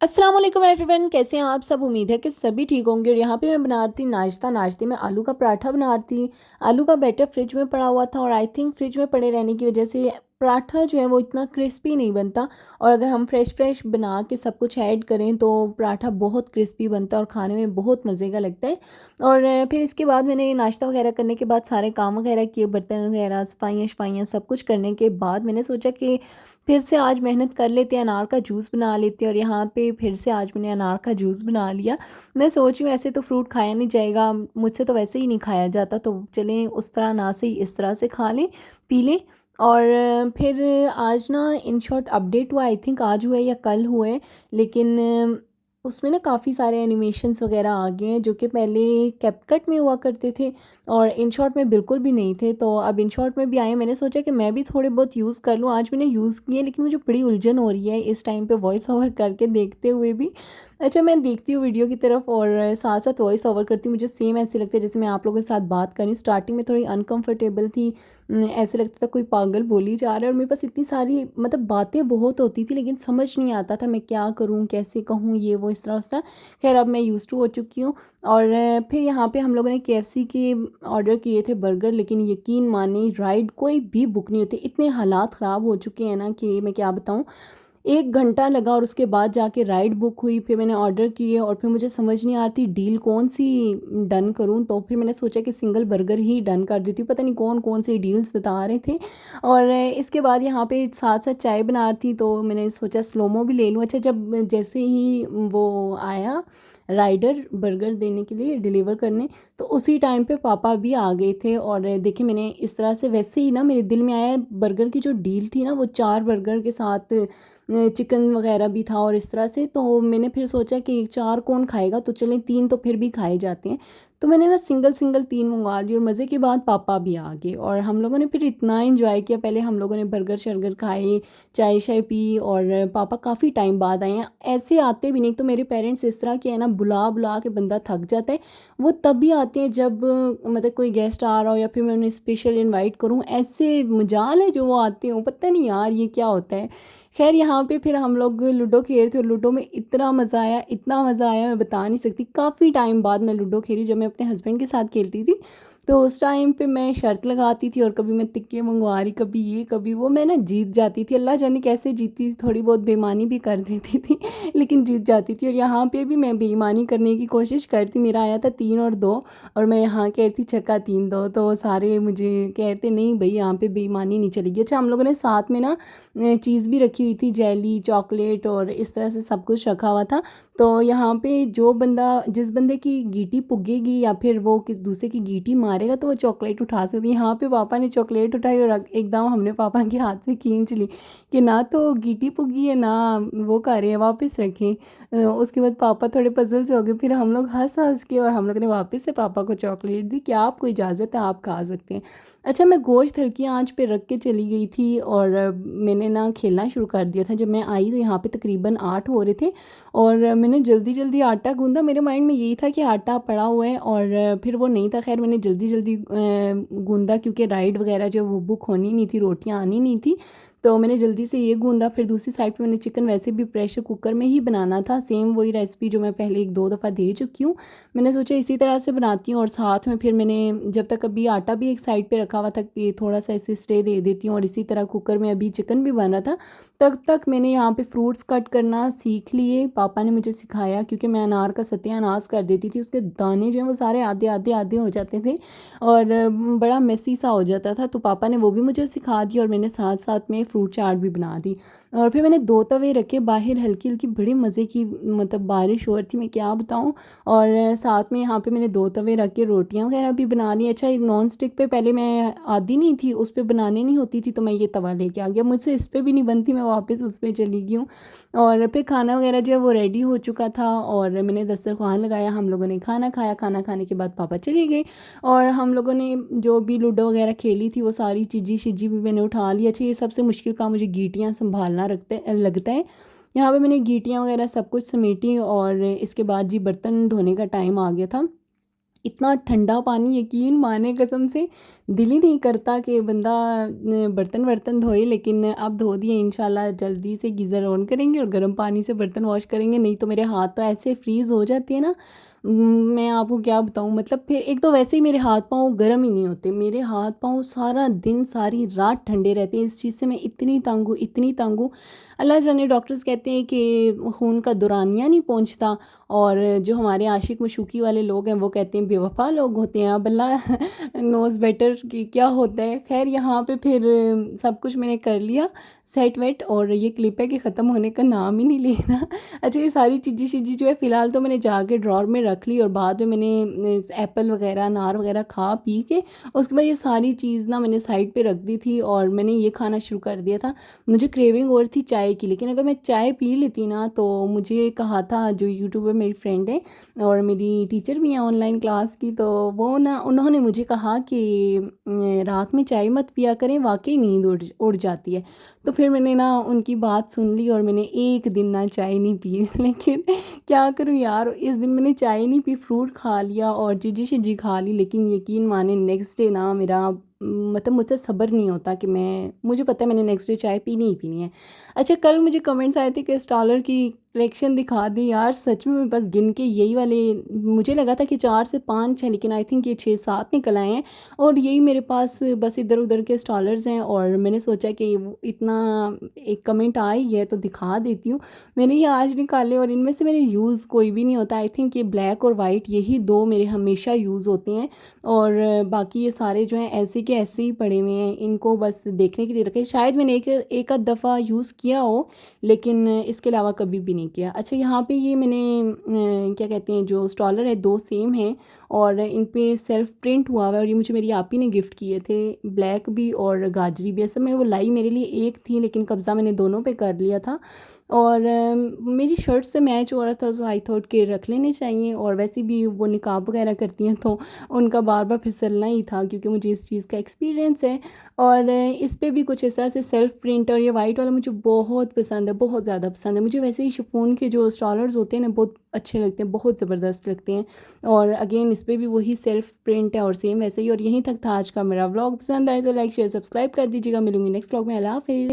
अस्सलाम वालेकुम एवरीवन, कैसे हैं आप सब। उम्मीद है कि सभी ठीक होंगे। और यहाँ पे मैं बना रही थी नाश्ते में आलू का पराठा बना रही थी। आलू का बैटर फ्रिज में पड़ा हुआ था और आई थिंक फ्रिज में पड़े रहने की वजह से पराठा जो है वो इतना क्रिस्पी नहीं बनता। और अगर हम फ्रेश फ्रेश बना के सब कुछ ऐड करें तो पराठा बहुत क्रिस्पी बनता है और खाने में बहुत मज़े का लगता है। और फिर इसके बाद मैंने नाश्ता वगैरह करने के बाद सारे काम वगैरह किए, बर्तन वगैरह सफाइयाँ शफाइयाँ सब कुछ करने के बाद मैंने सोचा कि फिर से आज मेहनत कर लेते हैं, अनार का जूस बना लेते हैं। और यहाँ पे फिर से आज मैंने अनार का जूस बना लिया। मैं सोच रही हूँ ऐसे तो फ्रूट खाया नहीं जाएगा, मुझसे तो वैसे ही नहीं खाया जाता, तो चलें उस तरह ना से इस तरह से खा लें, पी लें। और फिर आज ना इन शॉर्ट अपडेट हुआ, आई थिंक आज हुआ है या कल हुआ है, लेकिन उसमें ना काफ़ी सारे एनिमेशंस वगैरह आ गए हैं जो कि पहले कैपकट में हुआ करते थे और इन शॉर्ट में बिल्कुल भी नहीं थे। तो अब इन शॉर्ट में भी आए हैं। मैंने सोचा कि मैं भी थोड़े बहुत यूज़ कर लूँ। आज मैंने यूज़ किए लेकिन मुझे बड़ी उलझन हो रही है इस टाइम पे वॉइस ओवर करके देखते हुए भी। अच्छा, मैं देखती हूँ वीडियो की तरफ और साथ साथ वॉइस ओवर करती हूँ। मुझे सेम ऐसे लगता है जैसे मैं आप लोगों के साथ बात कर रही हूँ। स्टार्टिंग में थोड़ी अनकंफर्टेबल थी, ऐसे लगता था कोई पागल बोली जा रहा है और मेरे पास इतनी सारी मतलब बातें बहुत होती थी लेकिन समझ नहीं आता था मैं क्या करूँ, कैसे कहूँ, ये वो इस तरह उस तरह। खैर अब मैं यूज़ टू हो चुकी हूँ। और फिर यहाँ पे हम लोगों ने केएफसी के ऑर्डर किए थे बर्गर, लेकिन यकीन मानिए राइड कोई भी बुक नहीं होती। इतने हालात ख़राब हो चुके हैं ना कि मैं क्या बताऊँ। 1 घंटा लगा और उसके बाद जाके राइड बुक हुई, फिर मैंने ऑर्डर किए और फिर मुझे समझ नहीं आती डील कौन सी डन करूं। तो फिर मैंने सोचा कि सिंगल बर्गर ही डन कर देती हूँ, पता नहीं कौन कौन सी डील्स बता रहे थे। और इसके बाद यहाँ पे साथ साथ चाय बना रही थी तो मैंने सोचा स्लोमो भी ले लूँ। अच्छा, जब जैसे ही वो आया राइडर बर्गर देने के लिए डिलीवर करने, तो उसी टाइम पे पापा भी आ गए थे। और देखिए मैंने इस तरह से वैसे ही ना मेरे दिल में आया, बर्गर की जो डील थी ना वो 4 बर्गर के साथ चिकन वगैरह भी था और इस तरह से। तो मैंने फिर सोचा कि 4 कौन खाएगा, तो चलें 3 तो फिर भी खाए जाते हैं। तो मैंने ना सिंगल सिंगल 3 मंगवा ली और मज़े की बात पापा भी आ गए और हम लोगों ने फिर इतना एंजॉय किया। पहले हम लोगों ने बर्गर शर्गर खाए, चाय शाय पी और पापा काफ़ी टाइम बाद आए हैं। ऐसे आते भी नहीं, तो मेरे पेरेंट्स इस तरह के हैं ना, बुला बुला के बंदा थक जाता है। वो तब भी आते हैं जब मतलब कोई गेस्ट आ रहा हो या फिर मैं उन्हें स्पेशल इनवाइट करूँ। ऐसे मजाल है जो वो आते हो, पता नहीं यार ये क्या होता है। खैर यहाँ पे फिर हम लोग लूडो खेल रहे थे और लूडो में इतना मज़ा आया, इतना मज़ा आया मैं बता नहीं सकती। काफ़ी टाइम बाद मैं लूडो खेली, जब मैं अपने हस्बैंड के साथ खेलती थी तो उस टाइम पे मैं शर्त लगाती थी और कभी मैं तिक्के मंगवा रही, कभी ये कभी वो, मैं ना जीत जाती थी। अल्लाह जाने कैसे जीती थी, थोड़ी बहुत बेईमानी भी कर देती थी लेकिन जीत जाती थी। और यहाँ पे भी मैं बेईमानी करने की कोशिश करती, मेरा आया था 3 और 2 और मैं यहाँ कहती छक्का 3-2, तो सारे मुझे कहते नहीं भाई यहाँ पे बेईमानी नहीं चलेगी। अच्छा, हम लोगों ने साथ में ना चीज़ भी रखी हुई थी, जेली चॉकलेट और इस तरह से सब कुछ रखा हुआ था। तो यहाँ पे जो बंदा, जिस बंदे की गीटी पुगेगी या फिर वो दूसरे की गीटी मारेगा तो वो चॉकलेट उठा सकती है। यहाँ पे पापा ने चॉकलेट उठाई और एकदम हमने पापा के हाथ से खींच ली कि ना तो गीटी पुगी है ना वो कर रहे हैं, वापस रखें। उसके बाद पापा थोड़े पजल से हो गए, फिर हम लोग हंस हंस के और हम लोग ने वापस से पापा को चॉकलेट दी कि आपको इजाज़त है, आप खा सकते हैं। अच्छा, मैं गोश्त हल्की आंच पे रख के चली गई थी और मैंने ना खेलना शुरू कर दिया था। जब मैं आई तो यहाँ पे तकरीबन 8 हो रहे थे और मैंने जल्दी जल्दी आटा गूंदा। मेरे माइंड में यही था कि आटा पड़ा हुआ है और फिर वो नहीं था। खैर मैंने जल्दी जल्दी गूंदा क्योंकि राइड वगैरह जो वो बुक होनी नहीं थी, रोटियाँ आनी नहीं थी, तो मैंने जल्दी से ये गूंदा। फिर दूसरी साइड पे मैंने चिकन वैसे भी प्रेशर कुकर में ही बनाना था, सेम वही रेसिपी जो मैं पहले 1-2 दफ़ा दे चुकी हूँ। मैंने सोचा इसी तरह से बनाती हूँ और साथ में फिर मैंने जब तक अभी आटा भी एक साइड पे रखा हुआ था कि थोड़ा सा ऐसे स्टे दे देती हूँ और इसी तरह कुकर में अभी चिकन भी बन रहा था, तब तक मैंने यहाँ पे फ्रूट्स कट करना सीख लिए। पापा ने मुझे सिखाया क्योंकि मैं अनार का सत्यानाश कर देती थी, उसके दाने जो हैं वो सारे आधे आधे आधे हो जाते थे और बड़ा मेसी सा हो जाता था। तो पापा ने वो भी मुझे सिखा दिया और मैंने साथ साथ में फ्रूट चाट भी बना दी। और फिर मैंने 2 तवे रखे बाहर, हल्की हल्की बड़ी मज़े की मतलब बारिश हो रही थी, मैं क्या बताऊँ। और साथ में यहाँ पे मैंने 2 तवे रख के रोटियाँ वगैरह भी बना ली। अच्छा, एक नॉन स्टिक पे पहले मैं आदी नहीं थी, उस पर बनाने नहीं होती थी, तो मैं ये तवा लेके आ गया, मुझसे इस पर भी नहीं बनती, मैं वापस उस पर चली गई हूँ। और फिर खाना वगैरह जो है वो रेडी हो चुका था और मैंने दस्तरखान लगाया, हम लोगों ने खाना खाया। खाना खाने के बाद पापा चले गए और हम लोगों ने जो भी लूडो वगैरह खेली थी वो सारी चीज़ी शिजी भी मैंने उठा ली। अच्छा, ये सबसे मुश्किल काम मुझे गीटियाँ संभालना लगता है। यहाँ पे मैंने गीटियाँ वगैरह सब कुछ समेटी और इसके बाद जी बर्तन धोने का टाइम आ गया था। इतना ठंडा पानी, यकीन माने कसम से दिल ही नहीं करता कि बंदा बर्तन वर्तन धोए, लेकिन अब धो दिए। इंशाल्लाह जल्दी से गीज़र ऑन करेंगे और गर्म पानी से बर्तन वॉश करेंगे, नहीं तो मेरे हाथ तो ऐसे फ्रीज़ हो जाते हैं ना। मैं आपको क्या बताऊँ, मतलब फिर एक तो वैसे ही मेरे हाथ पाँव गर्म ही नहीं होते, मेरे हाथ पाँव सारा दिन सारी रात ठंडे रहते हैं। इस चीज़ से मैं इतनी तंग हूँ, इतनी तंग हूँ। अल्लाह जाने, डॉक्टर्स कहते हैं कि खून का दौरानिया नहीं पहुँचता, और जो हमारे आशिक मशूकी वाले लोग हैं वो कहते हैं बेवफ़ा लोग होते हैं। अब अल्लाह नोज़ बेटर कि क्या होता है। ख़ैर यहाँ पे फिर सब कुछ मैंने कर लिया सेट वेट, और ये क्लिप है कि ख़त्म होने का नाम ही नहीं ले रहा। अच्छा, ये सारी चीज़ी शीज़ी जो है फ़िलहाल तो मैंने जाके ड्रॉर में रख ली, और बाद में मैंने एप्पल वगैरह अनार वगैरह खा पी के उसके बाद ये सारी चीज़ ना मैंने साइड पे रख दी थी, और मैंने ये खाना शुरू कर दिया था। मुझे क्रेविंग और थी चाय की, लेकिन अगर मैं चाय पी लेती ना तो मुझे कहा था जो यूट्यूबर मेरी फ्रेंड है और मेरी टीचर भी हैं ऑनलाइन क्लास की, तो वो ना उन्होंने मुझे कहा कि रात में चाय मत पिया करें, वाकई नींद उड़ जाती है। तो फिर मैंने ना उनकी बात सुन ली और मैंने एक दिन ना चाय नहीं पी लेकिन क्या करूँ यार, इस दिन मैंने चाय नहीं पी, फ्रूट खा लिया और जीजी शिजी खा ली, लेकिन यकीन माने नेक्स्ट डे ना मेरा मतलब मुझसे सब्र नहीं होता कि मुझे पता है मैंने नेक्स्ट डे चाय पीनी ही पीनी है। अच्छा, कल मुझे कमेंट्स आए थे कि स्टॉलर की कलेक्शन दिखा दी यार, सच में मेरे पास गिन के यही वाले, मुझे लगा था कि 4 से 5 हैं, लेकिन आई थिंक ये 6-7 निकल आए हैं, और यही मेरे पास बस इधर उधर के स्टॉलर्स हैं। और मैंने सोचा कि इतना एक कमेंट आई है तो दिखा देती हूँ। मैंने ये आज निकाले और इनमें से मेरे यूज़ कोई भी नहीं होता। आई थिंक ये ब्लैक और वाइट यही दो मेरे हमेशा यूज़ होते हैं, और बाकी ये सारे जो हैं ऐसे के ऐसे ही पड़े हुए हैं, इनको बस देखने के लिए रखे। शायद मैंने एक आध दफ़ा यूज़ किया हो, लेकिन इसके अलावा कभी भी नहीं किया। अच्छा, यहाँ पे ये मैंने क्या कहते हैं जो स्टॉलर है, दो सेम हैं और इन पे सेल्फ प्रिंट हुआ हुआ है, और ये मुझे मेरी आप ही ने गिफ्ट किए थे, ब्लैक भी और गाजरी भी। असल में वो लाई मेरे लिए एक थी, लेकिन कब्ज़ा मैंने दोनों पे कर लिया था, और मेरी शर्ट से मैच हो रहा था, सो आई थॉट के रख लेने चाहिए। और वैसे भी वो निकाब वगैरह करती हैं तो उनका बार बार फिसलना ही था, क्योंकि मुझे इस चीज़ का एक्सपीरियंस है। और इस पे भी कुछ ऐसा से सेल्फ प्रिंट, और ये वाइट वाला मुझे बहुत पसंद है, बहुत ज़्यादा पसंद है मुझे। वैसे ही शिफॉन के जो स्टॉलर्स होते हैं ना बहुत अच्छे लगते हैं, बहुत ज़बरदस्त लगते हैं। और अगेन इस पे भी वही सेल्फ प्रिंट है और सेम वैसे ही। और यहीं तक था आज का मेरा व्लॉग। पसंद आए तो लाइक शेयर सब्सक्राइब कर दीजिएगा। मिलूंगी नेक्स्ट व्लॉग में। अल्लाह हाफिज़।